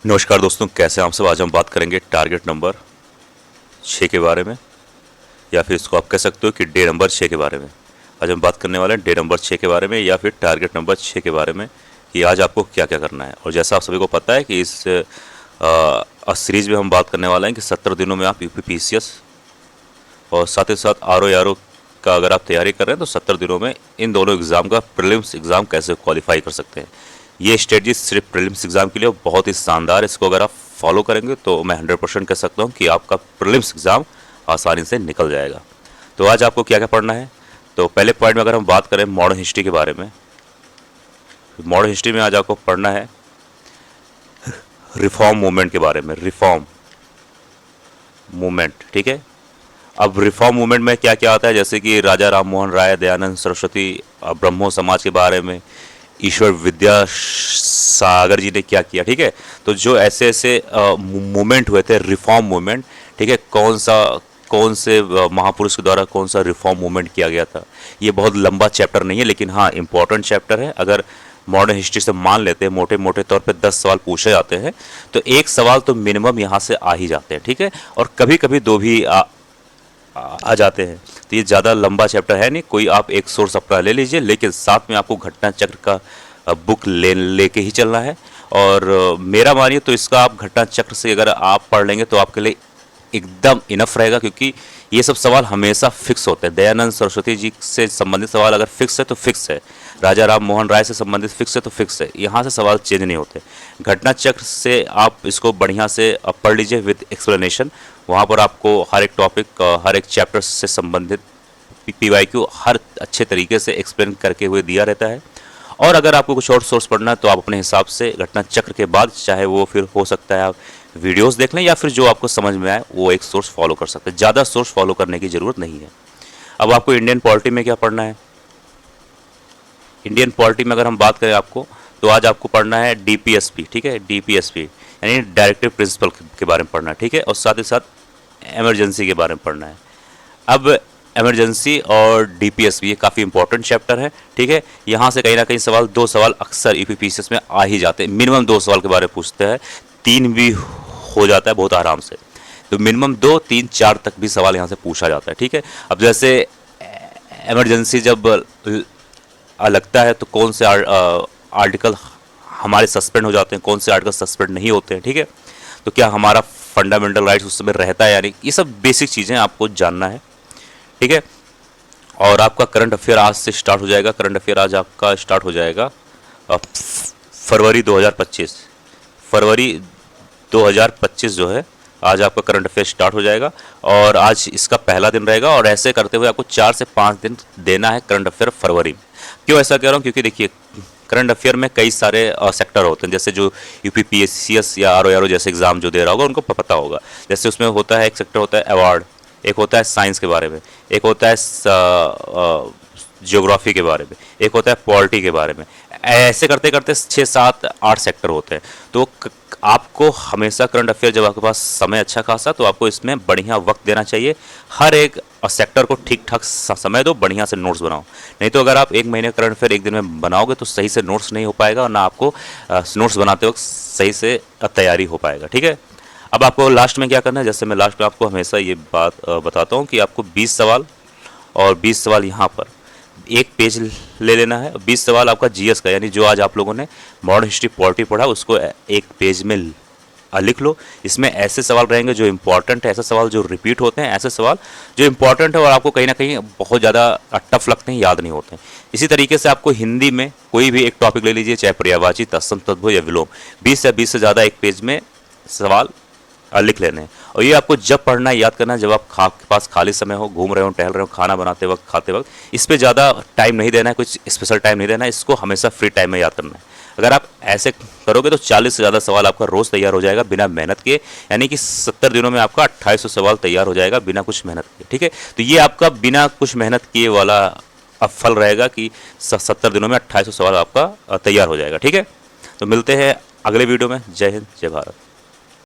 नमस्कार दोस्तों, कैसे हैं आप सब। आज हम बात करेंगे टारगेट नंबर 6 के बारे में, या फिर इसको आप कह सकते हो कि डे नंबर 6 के बारे में। आज हम बात करने वाले हैं डे नंबर 6 के बारे में या फिर टारगेट नंबर 6 के बारे में कि आज आपको क्या क्या करना है। और जैसा आप सभी को पता है कि इस सीरीज में हम बात करने वाले हैं कि 70 दिनों में आप यूपीपीसीएस और साथ ही साथ आरओ का अगर आप तैयारी कर रहे हैं तो 70 दिनों में इन दोनों एग्ज़ाम का प्रीलिम्स एग्ज़ाम कैसे क्वालिफाई कर सकते हैं। ये स्ट्रेटजी सिर्फ प्रीलिम्स एग्ज़ाम के लिए बहुत ही शानदार। इसको अगर आप फॉलो करेंगे तो मैं 100% कह सकता हूँ कि आपका प्रीलिम्स एग्ज़ाम आसानी से निकल जाएगा। तो आज आपको क्या क्या पढ़ना है, तो पहले पॉइंट में अगर हम बात करें मॉडर्न हिस्ट्री के बारे में, मॉडर्न हिस्ट्री में आज आपको पढ़ना है रिफॉर्म मूवमेंट के बारे में। रिफॉर्म मूवमेंट, ठीक है। अब रिफॉर्म मूवमेंट में क्या क्या आता है, जैसे कि राजा राम मोहन राय, दयानंद सरस्वती, ब्रह्मो समाज के बारे में, ईश्वर विद्यासागर जी ने क्या किया, ठीक है। तो जो ऐसे ऐसे मूवमेंट हुए थे, रिफॉर्म मूवमेंट, ठीक है, कौन से महापुरुष के द्वारा कौन सा रिफॉर्म मूवमेंट किया गया था। ये बहुत लंबा चैप्टर नहीं है, लेकिन हाँ इंपॉर्टेंट चैप्टर है। अगर मॉडर्न हिस्ट्री से मान लेते हैं मोटे मोटे तौर पे 10 सवाल पूछे जाते हैं तो एक सवाल तो मिनिमम यहाँ से आ ही जाते हैं, ठीक है। और कभी कभी दो भी आ जाते हैं। तो ये ज़्यादा लंबा चैप्टर है नहीं, कोई आप एक सोर्स अपना ले लीजिए, लेकिन साथ में आपको घटना चक्र का बुक लेके ही चलना है। और मेरा मानिए तो इसका आप घटना चक्र से अगर आप पढ़ लेंगे तो आपके लिए एकदम इनफ रहेगा, क्योंकि ये सब सवाल हमेशा फिक्स होते हैं। दयानंद सरस्वती जी से संबंधित सवाल अगर फिक्स है तो फिक्स है, राजा राम मोहन राय से संबंधित फिक्स है तो फिक्स है, यहाँ से सवाल चेंज नहीं होते। घटना चक्र से आप इसको बढ़िया से पढ़ लीजिए विद एक्सप्लेनेशन। वहाँ पर आपको हर एक टॉपिक, हर एक चैप्टर से संबंधित PYQ हर अच्छे तरीके से एक्सप्लेन करके हुए दिया रहता है। और अगर आपको कुछ और सोर्स पढ़ना है तो आप अपने हिसाब से घटना चक्र के बाद, चाहे वो फिर हो सकता है आप वीडियोस देख लें या फिर जो आपको समझ में आए वो एक सोर्स फॉलो कर सकते हैं। ज़्यादा सोर्स फॉलो करने की ज़रूरत नहीं है। अब आपको इंडियन पॉलिटी में क्या पढ़ना है, इंडियन पॉलिटी में अगर हम बात करें आपको, तो आज आपको पढ़ना है DPSP, ठीक है। DPSP यानी डायरेक्टिव प्रिंसिपल के बारे में पढ़ना है, ठीक है। और साथ ही साथ इमरजेंसी के बारे में पढ़ना है। अब इमरजेंसी और DPSP ये काफ़ी इंपॉर्टेंट चैप्टर है, ठीक है। यहाँ से कहीं ना कहीं सवाल, 2 सवाल अक्सर यूपीपीसीएस में आ ही जाते हैं। मिनिमम 2 सवाल के बारे में पूछते हैं, 3 भी हो जाता है बहुत आराम से। तो मिनिमम 2, 3, 4 तक भी सवाल यहाँ से पूछा जाता है, ठीक है। अब जैसे इमरजेंसी जब लगता है तो कौन से आर्टिकल हमारे सस्पेंड हो जाते हैं, कौन से आर्टिकल सस्पेंड नहीं होते हैं, ठीक है। तो क्या हमारा फंडामेंटल राइट्स उस समय रहता है, यानी ये सब बेसिक चीज़ें आपको जानना है, ठीक है। और आपका करंट अफेयर आज से स्टार्ट हो जाएगा। करंट अफेयर आज आपका स्टार्ट हो जाएगा फरवरी 2025। फरवरी 2025 जो है आज आपका करंट अफेयर स्टार्ट हो जाएगा और आज इसका पहला दिन रहेगा। और ऐसे करते हुए आपको 4 से 5 दिन देना है करंट अफेयर फरवरी में। क्यों ऐसा कह रहा हूँ, क्योंकि देखिए करंट अफेयर में कई सारे सेक्टर होते हैं। जैसे जो यूपीपीसीएस या आरओ जैसे एग्जाम जो दे रहा होगा उनको पता होगा। जैसे उसमें होता है, एक सेक्टर होता है अवार्ड, एक होता है साइंस के बारे में, एक होता है ज्योग्राफी के बारे में, एक होता है पॉलिटी के बारे में। ऐसे करते करते 6, 7, 8 सेक्टर होते हैं। तो आपको हमेशा करंट अफेयर, जब आपके पास समय अच्छा खासा, तो आपको इसमें बढ़िया वक्त देना चाहिए। हर एक सेक्टर को ठीक ठाक समय दो, बढ़िया से नोट्स बनाओ। नहीं तो अगर आप 1 महीने करंट अफेयर 1 दिन में बनाओगे तो सही से नोट्स नहीं हो पाएगा और ना आपको नोट्स बनाते वक्त सही से तैयारी हो पाएगा, ठीक है। अब आपको लास्ट में क्या करना है, जैसे मैं लास्ट में आपको हमेशा ये बात बताता हूँ कि आपको 20 सवाल और 20 सवाल यहाँ पर एक पेज ले लेना है। 20 सवाल आपका GS का, यानी जो आज आप लोगों ने मॉडर्न हिस्ट्री पॉलिटी पढ़ा उसको एक पेज में लिख लो। इसमें ऐसे सवाल रहेंगे जो इंपॉर्टेंट है, ऐसे सवाल जो रिपीट होते हैं, ऐसे सवाल जो इंपॉर्टेंट है और आपको कहीं ना कहीं बहुत ज़्यादा टफ लगते हैं, याद नहीं होते हैं। इसी तरीके से आपको हिंदी में कोई भी एक टॉपिक ले लीजिए, चाहे पर्यायवाची, तत्सम, तद्भव या विलोम, 20 या 20 से ज़्यादा एक पेज में सवाल लिख लेने हैं। और ये आपको जब पढ़ना है, याद करना है, जब आप के पास खाली समय हो, घूम रहे हो, टहल रहे हो, खाना बनाते वक्त, खाते वक्त। इस पर ज़्यादा टाइम नहीं देना है, कुछ स्पेशल टाइम नहीं देना है, इसको हमेशा फ्री टाइम में याद करना है। अगर आप ऐसे करोगे तो 40 से ज़्यादा सवाल आपका रोज़ तैयार हो जाएगा बिना मेहनत के, यानी कि 70 दिनों में आपका 2800 सवाल तैयार हो जाएगा बिना कुछ मेहनत के, ठीक है। तो ये आपका बिना कुछ मेहनत किए वाला अब फल रहेगा कि 70 दिनों में 2800 सवाल आपका तैयार हो जाएगा, ठीक है। तो मिलते हैं अगले वीडियो में। जय हिंद, जय भारत।